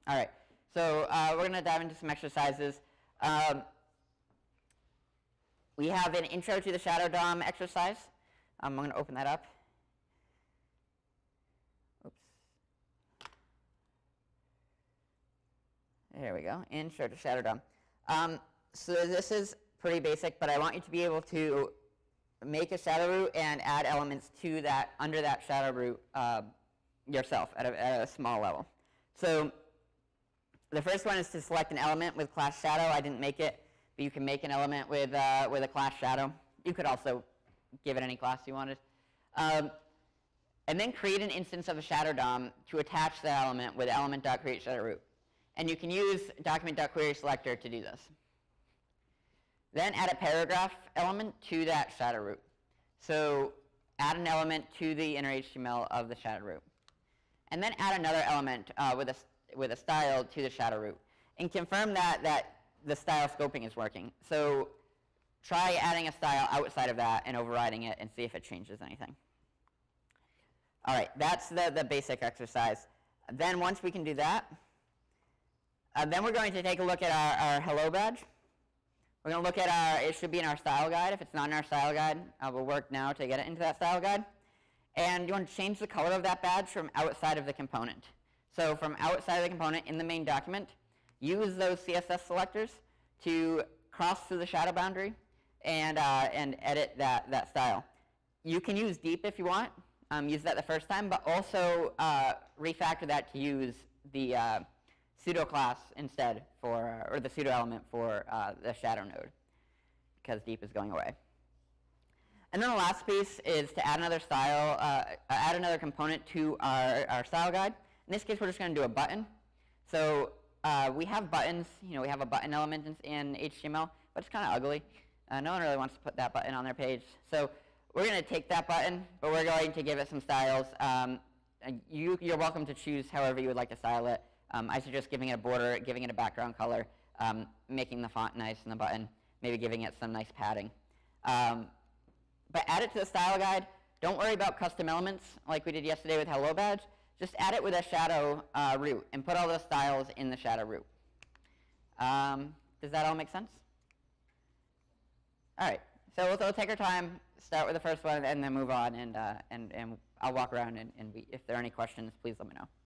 All right, so we're going to dive into some exercises. We have an intro to the Shadow DOM exercise. I'm going to open that up. Oops. There we go, intro to Shadow DOM. So this is pretty basic, but I want you to be able to make a shadow root and add elements to that, under that shadow root yourself at a small level. So the first one is to select an element with class shadow. I didn't make it, but you can make an element with a class shadow. You could also give it any class you wanted. And then create an instance of a shadow DOM to attach the element with element.createShadowRoot. And you can use document.querySelector to do this. Then add a paragraph element to that shadow root. So add an element to the inner HTML of the shadow root. And then add another element with a style to the shadow root. And confirm that the style scoping is working. So try adding a style outside of that and overriding it and see if it changes anything. All right, that's the basic exercise. Then once we can do that, then we're going to take a look at our hello badge. We're going to look at it should be in our style guide. If it's not in our style guide, we'll work now to get it into that style guide. And you want to change the color of that badge from outside of the component. So from outside of the component in the main document, use those CSS selectors to cross through the shadow boundary and edit that style. You can use deep if you want. Use that the first time, but also refactor that to use the pseudo class instead for, or the pseudo element for the shadow node, because deep is going away. And then the last piece is to add another style, add another component to our style guide. In this case, we're just going to do a button. So we have buttons, we have a button element in HTML, but it's kind of ugly. No one really wants to put that button on their page. So we're going to take that button, but we're going to give it some styles. You're welcome to choose however you would like to style it. I suggest giving it a border, giving it a background color, making the font nice in the button, maybe giving it some nice padding. But add it to the style guide. Don't worry about custom elements like we did yesterday with Hello Badge. Just add it with a shadow root and put all those styles in the shadow root. Does that all make sense? All right. So we'll take our time, start with the first one, and then move on, and I'll walk around, and if there are any questions, please let me know.